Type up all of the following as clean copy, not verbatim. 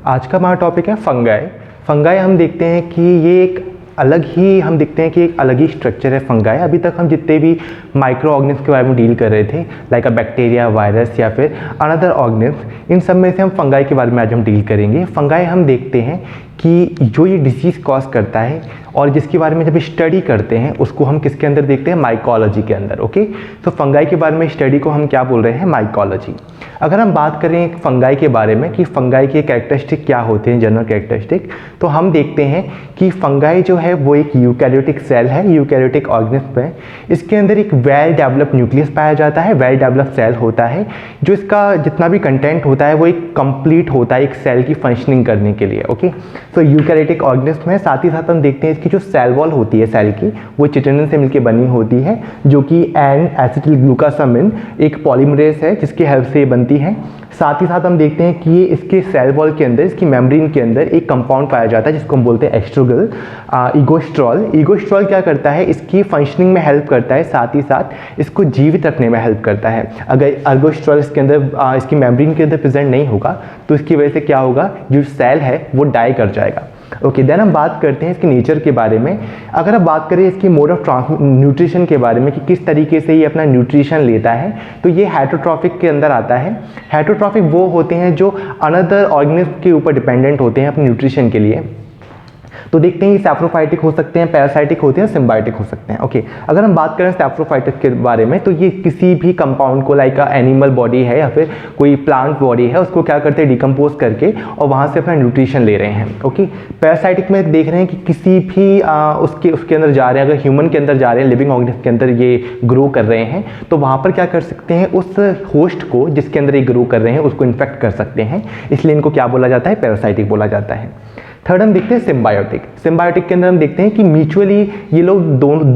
आज का हमारा टॉपिक है फंगाई। फंगाई हम देखते हैं कि ये एक अलग ही स्ट्रक्चर है फंगाई। अभी तक हम जितने भी माइक्रो ऑर्गेनिज्म के बारे में डील कर रहे थे, लाइक अ बैक्टीरिया, वायरस या फिर अनदर ऑर्गेनिज्म, इन सब में से हम फंगाई के बारे में आज हम डील करेंगे। फंगाई हम देखते हैं कि जो ये डिजीज़ कॉज करता है और जिसके बारे में जब स्टडी करते हैं उसको हम किसके अंदर देखते हैं, माइकोलॉजी के अंदर। ओके, तो फंगाई के बारे में स्टडी को हम क्या बोल रहे हैं, माइकोलॉजी। अगर हम बात करें फंगाई के बारे में कि फंगाई के कैरेक्टरिस्टिक क्या होते हैं, जनरल कैरेक्टरिस्टिक, तो हम देखते हैं कि फंगाई जो है वो एक यूकैरियोटिक सेल है, यूकैरियोटिक ऑर्गेनिज्म है। इसके अंदर एक वेल डेवलप्ड न्यूक्लियस पाया जाता है, वेल डेवलप्ड सेल होता है, जो इसका जितना भी कंटेंट होता है वो एक कंप्लीट होता है एक सेल की फंक्शनिंग करने के लिए। ओके, तो यूकैरियोटिक ऑर्गेनिज्म है। साथ ही साथ हम देखते हैं इसकी जो सेल वॉल होती है सेल की, वो चिटिनिन से मिलकर बनी होती है, जो कि एन एसिटिल ग्लूकासामिन एक पॉलीमरेज है जिसकी हेल्प से बनती है। साथ ही साथ हम देखते हैं कि ये इसके सेल वॉल के अंदर, इसकी मेम्ब्रेन के अंदर एक कंपाउंड पाया जाता है जिसको हम बोलते हैं एस्ट्रोगल, इगोस्ट्रॉल। इगोस्ट्रॉल क्या करता है, इसकी फंक्शनिंग में हेल्प करता है, साथ ही साथ इसको जीवित रखने में हेल्प करता है। अगर इगोस्ट्रॉल इसके अंदर इसकी मेम्ब्रेन के अंदर प्रेजेंट नहीं होगा तो इसकी वजह से क्या होगा, जो सेल है वो डाई कर जाएगा। ओके, देन हम बात करते हैं इसके नेचर के बारे में। अगर हम बात करें इसकी मोड ऑफ न्यूट्रिशन के बारे में कि किस तरीके से ये अपना न्यूट्रिशन लेता है, तो ये हेटरोट्रॉफिक के अंदर आता है। हेटरोट्रॉफिक वो होते हैं जो अनदर ऑर्गेनिज्म के ऊपर डिपेंडेंट होते हैं अपने न्यूट्रिशन के लिए। तो देखते हैं ये सैप्रोफाइटिक हो सकते हैं, पैरासाइटिक होते हैं, सिम्बायोटिक हो सकते हैं। ओके, अगर हम बात करें सैप्रोफाइटिक के बारे में तो ये किसी भी कंपाउंड को, लाइक एनिमल बॉडी है या फिर कोई प्लांट बॉडी है, उसको क्या करते हैं, डिकम्पोज करके और वहाँ से अपना न्यूट्रिशन ले रहे हैं। ओके, पैरासाइटिक में देख रहे हैं कि किसी भी उसके अंदर जा रहे हैं, अगर ह्यूमन के अंदर जा रहे हैं, लिविंग ऑर्गेनिज्म के अंदर ये ग्रो कर रहे हैं, तो वहाँ पर क्या कर सकते हैं, उस होस्ट को जिसके अंदर ये ग्रो कर रहे हैं उसको इन्फेक्ट कर सकते हैं, इसलिए इनको क्या बोला जाता है, पैरासाइटिक बोला जाता है। थर्ड हम देखते हैं सिम्बायोटिक। सिम्बायोटिक के अंदर हम देखते हैं कि म्यूचुअली ये लोग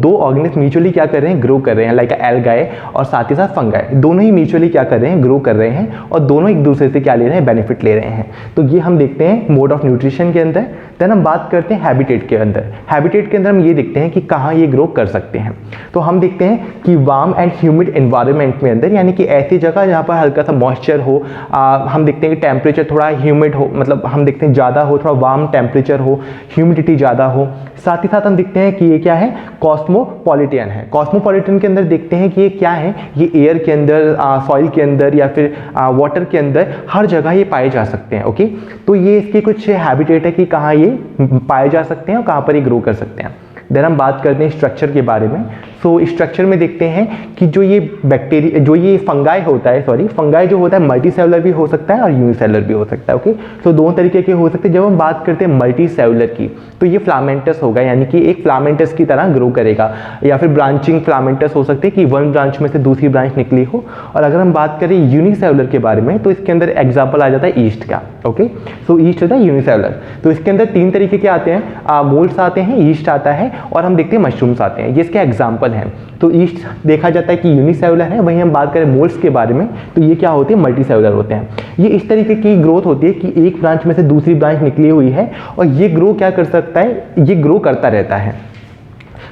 दो ऑर्गेनिज्म म्यूचुअली क्या कर रहे हैं, ग्रो कर रहे हैं, लाइक एल्गाई और साथ ही साथ फंगाई, दोनों ही म्यूचुअली क्या कर रहे हैं, ग्रो कर रहे हैं और दोनों एक दूसरे से क्या ले रहे हैं, बेनिफिट ले रहे हैं। तो ये हम देखते हैं मोड ऑफ न्यूट्रिशन के अंदर। देन हम बात करते हैं हैबिटेट के अंदर। हैबिटेट के अंदर हम ये देखते हैं कि कहाँ ये ग्रो कर सकते हैं। तो हम देखते हैं कि वार्म एंड ह्यूमिड एनवायरनमेंट में अंदर, यानी कि ऐसी जगह जहाँ पर हल्का सा मॉइस्चर हो, हम देखते हैं कि टेम्परेचर थोड़ा ह्यूमिड हो, मतलब हम देखते हैं ज़्यादा हो, थोड़ा वार्म टेम्परेचर हो, ह्यूमिडिटी ज़्यादा हो। साथ ही साथ हम देखते हैं कि ये क्या है, कॉस्मोपॉलिटन है। कॉस्मोपॉलिटन के अंदर देखते हैं कि ये क्या है, ये एयर के अंदर, सॉइल के अंदर या फिर वाटर के अंदर हर जगह ये पाए जा सकते हैं। ओके, तो ये इसके कुछ हैबिटेट है कि कहाँ ये पाए जा सकते हैं और कहाँ पर ये ग्रो कर सकते हैं। देन हम बात करते हैं स्ट्रक्चर के बारे में। सो स्ट्रक्चर में देखते हैं कि जो ये बैक्टीरिया, जो ये फंगाई होता है, फंगाई जो होता है मल्टी सेलुलर भी हो सकता है और यूनिसेलुलर भी हो सकता है। ओके, तो दोनों तरीके के हो सकते हैं। जब हम बात करते हैं मल्टी सेलुलर की, तो ये फ्लामेंटस होगा, यानी कि एक फ्लामेंटस की तरह ग्रो करेगा, या फिर ब्रांचिंग फ्लामेंटस हो सकते हैं कि वन ब्रांच में से दूसरी ब्रांच निकली हो। और अगर हम बात करें यूनिसेलुलर के बारे में, तो इसके अंदर एग्जाम्पल आ जाता है ईस्ट का। ओके, सो ईस्ट होता है यूनिसेलुलर। तो इसके अंदर तीन तरीके के आते हैं, मोल्ड्स आते हैं, ईस्ट आता है और हम देखते हैं मशरूम्स आते हैं। ये इसके एग्जाम्पल हैं। तो ईस्ट देखा जाता है कि यूनिसेलुलर है, वहीं हम बात करें मोल्ड्स के बारे में तो ये क्या होते हैं, मल्टी सेलुलर होते हैं। ये इस तरीके की ग्रोथ होती है कि एक ब्रांच में से दूसरी ब्रांच निकली हुई है और ये ग्रो क्या कर सकता है, ये ग्रो करता रहता है।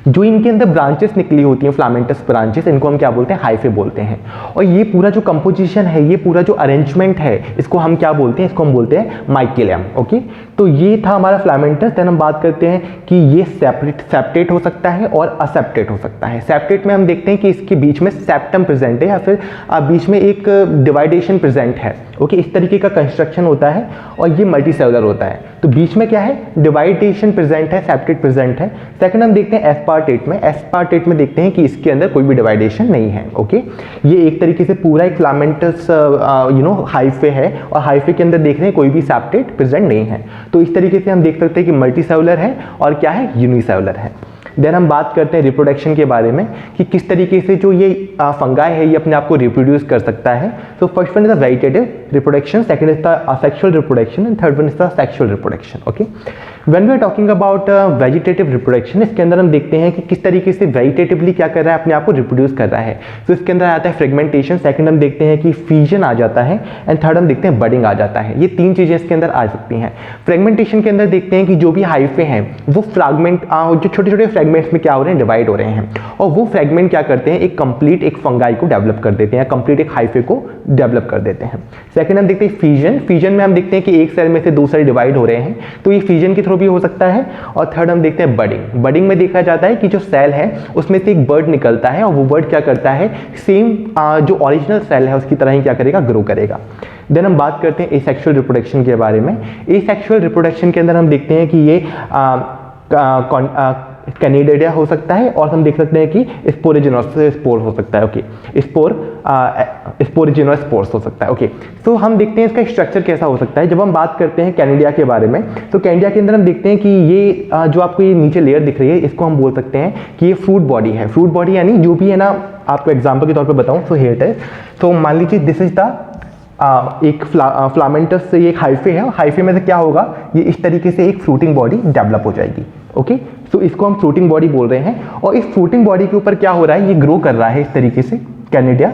जो इनके अंदर ब्रांचेस निकली होती हैं, फ्लामेंटस ब्रांचेस, इनको हम क्या बोलते हैं, हाइफे बोलते हैं। और ये पूरा जो कंपोजिशन है, ये पूरा जो अरेंजमेंट है, इसको हम क्या बोलते हैं, इसको हम बोलते हैं माइकेलियम। ओके, तो ये था हमारा फ्लामेंटस। देन हम बात करते हैं कि ये सेप्टेट हो सकता है और असेप्टेट हो सकता है। सेप्टेट में हम देखते हैं कि इसके बीच में सेप्टम प्रेजेंट है या फिर बीच में एक डिवाइडेशन प्रेजेंट है। ओके, इस तरीके का कंस्ट्रक्शन होता है और ये मल्टी सेलुलर होता है। तो बीच में क्या है, डिवाइडेशन प्रेजेंट है, सेप्टेट प्रेजेंट है। सेकंड हम देखते हैं एस्पार्टेट में। एस्पार्टेट में देखते हैं कि इसके अंदर कोई भी डिवाइडेशन नहीं है। ओके, ये एक तरीके से पूरा एक फ्लामेंटस हाइफे है और हाइफे के अंदर देख रहे हैं कोई भी सेप्टेट प्रेजेंट नहीं है। तो इस तरीके से हम देख सकते हैं कि मल्टी सेलुलर है और क्या है, यूनिसेलुलर है। देन हम बात करते हैं रिप्रोडक्शन के बारे में कि किस तरीके से जो ये फंगाई है ये अपने आप को रिप्रोड्यूस कर सकता है। तो first one is the vegetative reproduction, second is the asexual reproduction and third one is the sexual reproduction. Okay, when we are talking about vegetative reproduction, इसके अंदर हम देखते हैं कि किस तरीके से वेजिटेटिवली क्या कर रहा है, अपने आप को रिप्रोड्यूस कर रहा है। तो इसके अंदर आता है फ्रेगमेंटेशन, सेकंड हम देखते हैं कि फ्यूजन आ जाता है, एंड थर्ड हम देखते हैं बडिंग आ जाता है। ये तीन चीज़ें इसके अंदर आ सकती हैं। फ्रेगमेंटेशन के अंदर देखते हैं कि जो भी हाइफे हैं वो फ्रैगमेंट जो छोटे छोटे फ्रेगमेंट्स में क्या हो रहे हैं, डिवाइड हो रहे हैं, और वो फ्रेगमेंट क्या करते हैं, एक कंप्लीट एक फंगाई को डेवलप कर देते हैं, कंप्लीट एक हाइफे को डेवलप कर देते हैं। सेकंड हम देखते हैं फ्यूजन, फ्यूजन में हम देखते हैं कि एक सेल में से दो सेल डिवाइड हो रहे हैं, तो ये फ्यूजन के थ्रू भी हो सकता है। और थर्ड हम देखते हैं बडिंग, बडिंग में देखा जाता है कि जो सेल है उसमें से एक बर्ड निकलता है, और वो बर्ड क्या करता है, सेम जो ओरिजिनल सेल है उसकी तरह ही क्या करेगा, ग्रो करेगा। देन हम बात करते हैं एसेक्सुअल रिप्रोडक्शन के बारे में। एसेक्सुअल रिप्रोडक्शन के अंदर हम देखते हैं कि ये कैनिडिया हो सकता है, और हम देख सकते हैं कि स्पोरिजिनस स्पोर हो सकता है। ओके, स्पोरिजिनस स्पोर्स हो सकता है। ओके, तो हम देखते हैं इसका स्ट्रक्चर कैसा हो सकता है। जब हम बात करते हैं कैनिडिया के बारे में, तो कैनिडिया के अंदर हम देखते हैं कि ये जो आपको ये नीचे लेयर दिख रही है, इसको हम बोल सकते हैं कि ये फ्रूट बॉडी है। फ्रूट बॉडी यानी जो भी है ना, आपको एग्जाम्पल के तौर पर बताऊँ तो हेयर है, तो मान लीजिए दिस इज द एक फ्लामेंटस से ये एक हाइफे है, हाइफे में से क्या होगा, ये इस तरीके से एक फ्रूटिंग बॉडी डेवलप हो जाएगी। ओके, तो इसको हम फ्रूटिंग बॉडी बोल रहे हैं, और इस फ्रूटिंग बॉडी के ऊपर क्या हो रहा है, ये ग्रो कर रहा है इस तरीके से कैनिडिया,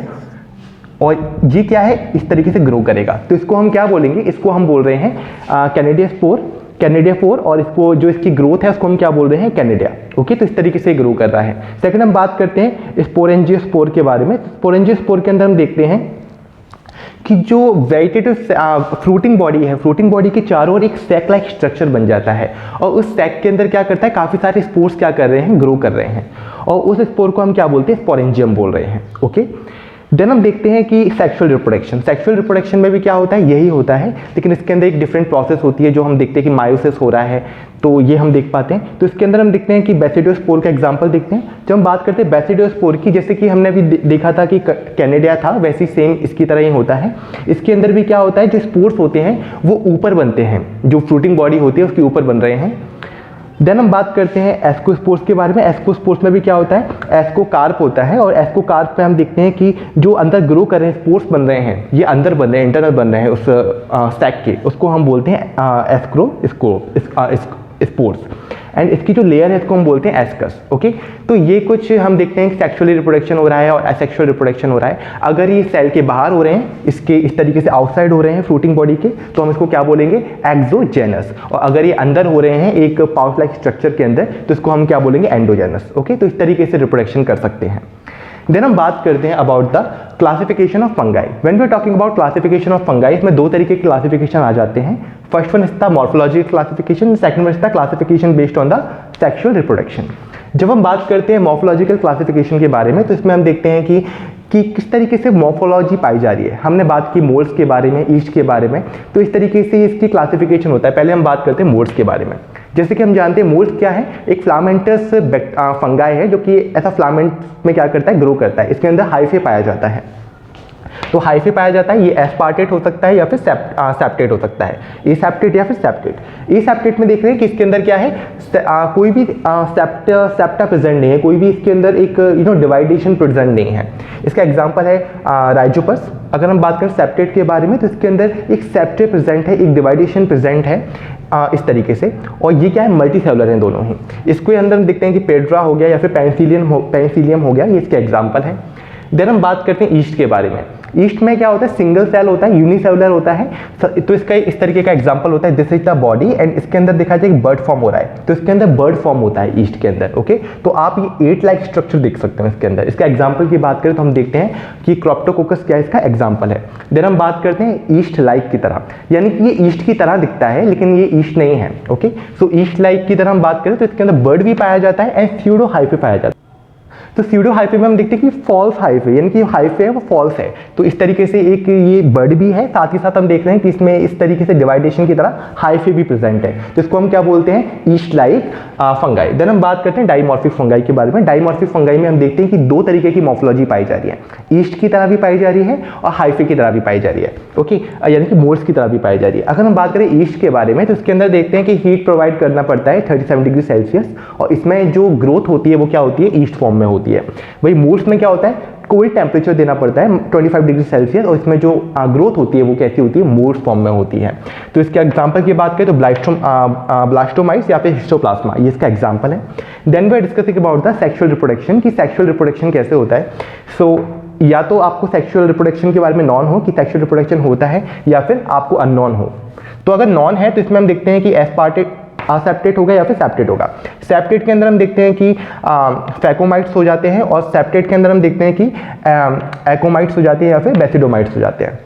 और ये क्या है, इस तरीके से ग्रो करेगा। तो इसको हम क्या बोलेंगे, इसको हम बोल रहे हैं कैनिडिया स्पोर, और इसको जो इसकी ग्रोथ है उसको हम क्या बोल रहे हैं, कैनिडिया। ओके, तो इस तरीके से ग्रो कर रहा है। सेकंड हम बात करते हैं स्पोरेंजियोस्पोर के बारे में। स्पोरेंजियोस्पोर के अंदर हम देखते हैं कि जो वेजिटेटिव फ्रूटिंग बॉडी है, फ्रूटिंग बॉडी के चारों ओर एक सैक लाइक स्ट्रक्चर बन जाता है, और उस सैक के अंदर क्या करता है, काफ़ी सारे स्पोर्स क्या कर रहे हैं, ग्रो कर रहे हैं, और उस स्पोर को हम क्या बोलते हैं, स्पोरेंजियम बोल रहे हैं। ओके, देन हम देखते हैं कि सेक्सुअल रिप्रोडक्शन में भी क्या होता है, यही होता है, लेकिन इसके अंदर एक डिफरेंट प्रोसेस होती है, जो हम देखते हैं कि मायोसिस हो रहा है, तो ये हम देख पाते हैं। तो इसके अंदर हम देखते हैं कि बेसिडियोस्पोर का एग्जांपल देखते हैं। जब हम बात करते हैं बेसिडियोस्पोर की, जैसे कि हमने अभी देखा था कि कैनिडिया था, वैसे ही सेम इसकी तरह ही होता है। इसके अंदर भी क्या होता है, जो स्पोर्स होते हैं वो ऊपर बनते हैं, जो फ्रूटिंग बॉडी होती है उसके ऊपर बन रहे हैं। देन हम बात करते हैं एस्कोस्पोर्स के बारे में। एस्कोस्पोर्स में भी क्या होता है, एस्कोकार्प होता है, और एस्कोकार्प पे हम देखते हैं कि जो अंदर ग्रो कर रहे हैं, स्पोर्स बन रहे हैं, ये अंदर बन रहे हैं, इंटरनल बन रहे हैं उस सैक के, उसको हम बोलते हैं स्पोर्स, एंड इसकी जो लेयर है इसको हम बोलते हैं एस्कस। ओके, तो ये कुछ हम देखते हैं कि सेक्सुअली रिप्रोडक्शन हो रहा है और एसेक्सुअल रिप्रोडक्शन हो रहा है। अगर ये सेल के बाहर हो रहे हैं, इसके इस तरीके से आउटसाइड हो रहे हैं फ्रूटिंग बॉडी के, तो हम इसको क्या बोलेंगे, एक्सोजेनस, और अगर ये अंदर हो रहे हैं एक पाउच लाइक स्ट्रक्चर के अंदर, तो इसको हम क्या बोलेंगे, एंडोजेनस। ओके, तो इस तरीके से रिप्रोडक्शन कर सकते हैं। देन हम बात करते हैं about the classification of fungi. When we are talking about classification of fungi, इसमें दो तरीके के क्लासिफिकेशन आ जाते हैं। First one is the morphological classification, second one is the classification based on the sexual reproduction. जब हम बात करते हैं मॉर्फोलॉजिकल क्लासिफिकेशन के बारे में, तो इसमें हम देखते हैं कि किस तरीके से मॉर्फोलॉजी पाई जा रही है। हमने बात की मोल्ड्स के बारे में, ईस्ट के बारे में, तो इस तरीके से इसकी क्लासिफिकेशन होता है। पहले हम बात करते हैं मोल्ड्स के बारे में। जैसे कि हम जानते हैं मोल्ड्स क्या है, एक फ्लामेंटस फंगाई है, जो कि ऐसा फ्लामेंट में क्या करता है, ग्रो करता है। इसके अंदर हाइफे पाया जाता है, तो हाइफे पाया जाता है, ये एस्पार्टेट हो सकता है या फिर सेप्टेट हो सकता है, एसेप्टेट या फिर सेप्टेट। एसेप्टेट में देख रहे हैं कि इसके अंदर क्या है, कोई भी सेप्टा प्रेजेंट नहीं है, कोई भी इसके अंदर एक डिवाइडेशन प्रेजेंट नहीं है। इसका एग्जांपल है राइजोपस। अगर हम बात करें सेप्टेट के बारे में, तो इसके अंदर एक सेप्टे प्रेजेंट है, एक डिवाइडेशन प्रेजेंट है इस तरीके से, और ये क्या है, मल्टी सेलुलर हैं दोनों ही। इसके अंदर हम देखते हैं कि पेड्रा हो गया या फिर पेनिसिलियम हो गया, ये इसके एग्जाम्पल है। देन हम बात करते हैं ईस्ट के बारे में। ईस्ट में क्या होता है, सिंगल सेल होता है, यूनिसेलुलर होता है, तो इसका इस तरीके का एग्जांपल होता है, this is the body, and इसके अंदर देखा जाए बर्ड फॉर्म हो रहा है, तो इसके अंदर बर्ड फॉर्म होता है ईस्ट के अंदर। ओके, तो आप ये 8 लाइक स्ट्रक्चर देख सकते हैं इसके अंदर। इसका एग्जांपल की बात करें तो हम देखते हैं कि क्रॉप्टोकोकस क्या इसका एग्जांपल है। देन हम बात करते हैं ईस्ट लाइक की तरह, यानी कि ये ईस्ट की तरह दिखता है लेकिन ये ईस्ट नहीं है। ओके, सो ईस्ट लाइक की तरह हम बात करें तो इसके अंदर बर्ड भी पाया जाता है एंड स्यूडो हाइफे पाया जाता है। तो स्यूडो हाइफे में हम देखते हैं कि फॉल्स हाइफे, यानी कि हाइफे है वो फॉल्स है, तो इस तरीके से एक ये बर्ड भी है, साथ ही साथ हम देख रहे हैं कि इसमें इस तरीके से डिवाइडेशन की तरह हाइफे भी प्रेजेंट है, तो इसको हम क्या बोलते हैं, ईस्ट लाइक फंगाई। देन हम बात करते हैं डाइमॉर्फिक फंगाई के बारे में। डाइमॉर्फिक फंगाई में हम देखते हैं कि दो तरीके की मॉर्फोलॉजी पाई जा रही है, ईस्ट की तरह भी पाई जा रही है और हाइफे की तरह भी पाई जा रही है। ओके, यानी कि मोल्ड्स की तरह भी पाई जा रही है। अगर हम बात करें ईस्ट के बारे में, तो इसके अंदर देखते हैं कि हीट प्रोवाइड करना पड़ता है 37 डिग्री सेल्सियस, और इसमें जो ग्रोथ होती है वो क्या होती है, ईस्ट फॉर्म में होती है। वही मोल्ड्स में क्या होता है, कोल्ड टेम्परेचर देना पड़ता है 25 डिग्री सेल्सियस, और इसमें जो ग्रोथ होती है वो कैसी होती है, मोर्स फॉर्म में होती है। तो इसके एग्जांपल की बात करें तो ब्लास्टोमाइट्स या फिर हिस्टोप्लाज्मा, ये इसका एग्जांपल है। Then we are discussing about the sexual reproduction, कि सेक्सुअल रिप्रोडक्शन कैसे होता है। सो या तो आपको सेक्सुअल रिप्रोडक्शन के बारे में नॉन हो कि सेक्सुअल रिप्रोडक्शन होता है, या फिर आपको अननोन हो। तो अगर नॉन है तो इसमें हम देखते हैं कि असेप्टेट होगा या फिर सेप्टेट होगा। सेप्टेट के अंदर हम देखते हैं कि फैकोमाइट्स हो जाते हैं, और सेप्टेट के अंदर हम देखते हैं कि एकोमाइट्स हो जाते हैं या फिर बेसिडोमाइट्स हो जाते हैं।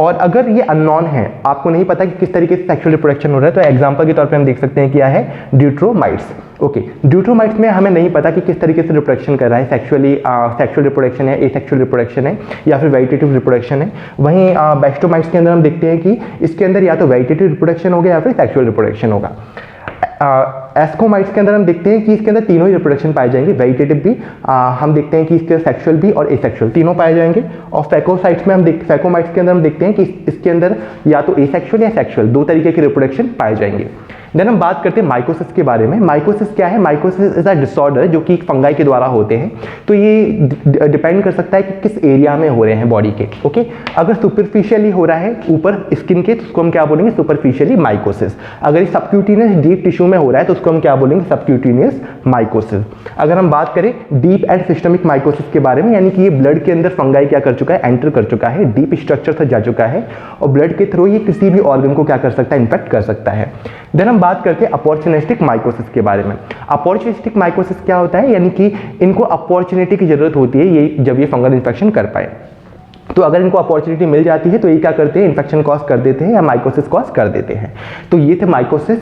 और अगर ये अननोन है, आपको नहीं पता कि किस तरीके से सेक्सुअल रिप्रोडक्शन हो रहा है, तो एग्जांपल के तौर पे हम देख सकते हैं क्या है, ड्यूट्रोमाइट्स। ओके, ड्यूट्रोमाइट्स में हमें नहीं पता कि किस तरीके से रिप्रोडक्शन कर रहा है, सेक्सुअल रिप्रोडक्शन है, एसेक्सुअल रिप्रोडक्शन है, या फिर वेजिटेटिव रिप्रोडक्शन है। वहीं बेस्टोमाइट्स के अंदर हम देखते हैं कि इसके अंदर या तो वेजिटेटिव रिप्रोडक्शन होगा या फिर सेक्सुअल रिप्रोडक्शन होगा। एस्कोमाइट्स के अंदर हम देखते हैं कि इसके अंदर तीनों ही रिप्रोडक्शन पाए जाएंगे, वेजिटेटिव भी, हम देखते हैं कि इसके सेक्सुअल भी और एसेक्सुअल तीनों पाए जाएंगे। और फैकोसाइट्स में फैकोमाइट्स के अंदर हम देखते हैं कि इसके अंदर या तो एसेक्सुअल या सेक्सुअल दो तरीके के रिप्रोडक्शन पाए जाएंगे। देन हम बात करते हैं माइकोसिस के बारे में। माइकोसिस क्या है? माइकोसिस इज अ डिसऑर्डर जो कि फंगाई के द्वारा होते हैं। तो ये डिपेंड कर सकता है कि किस एरिया में हो रहे हैं बॉडी के। ओके, अगर सुपरफिशियली हो रहा है ऊपर स्किन के तो उसको हम क्या बोलेंगे? Superficially mycosis. अगर ये सबक्यूटेनियस डीप टिश्यू में हो रहा है तो उसको हम क्या बोलेंगे? Subcutaneous mycosis. अगर हम बात करें डीप एंड सिस्टमिक माइकोसिस के बारे में, यानी कि ये ब्लड के अंदर फंगाई क्या कर चुका है? एंटर कर चुका है, डीप स्ट्रक्चर से जा चुका है, और ब्लड के थ्रू ये किसी भी ऑर्गन को क्या कर सकता है? इन्फेक्ट कर सकता है। देन हम बात करते हैं अपॉर्चुनिस्टिक माइकोसिस के बारे में। अपॉर्चुनिस्टिक माइकोसिस क्या होता है? यानी कि इनको अपॉर्चुनिटी की जरूरत होती है ये जब ये फंगल इन्फेक्शन कर पाए। तो अगर इनको अपॉर्चुनिटी मिल जाती है तो ये क्या करते हैं? इन्फेक्शन कॉज कर देते हैं या माइकोसिस कॉज कर देते हैं। तो ये थे माइकोसिस।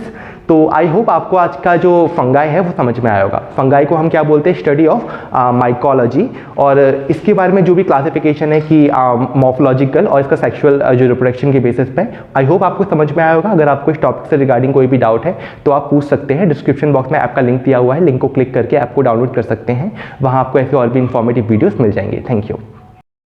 तो आई होप आपको आज का जो फंगाई है वो समझ में आया होगा। फंगाई को हम क्या बोलते हैं? Study of mycology. और इसके बारे में जो भी क्लासिफिकेशन है कि मॉर्फोलॉजिकल और इसका सेक्सुअल जो रिप्रोडक्शन के बेसिस पे, आई होप आपको समझ में आया होगा। अगर आपको इस टॉपिक से रिगार्डिंग कोई भी डाउट है तो आप पूछ सकते हैं। डिस्क्रिप्शन बॉक्स में ऐप का लिंक दिया हुआ है, लिंक को क्लिक करके ऐप को डाउनलोड कर सकते हैं। वहाँ आपको ऐसे और भी इंफॉर्मेटिव वीडियोस मिल जाएंगे। Thank you.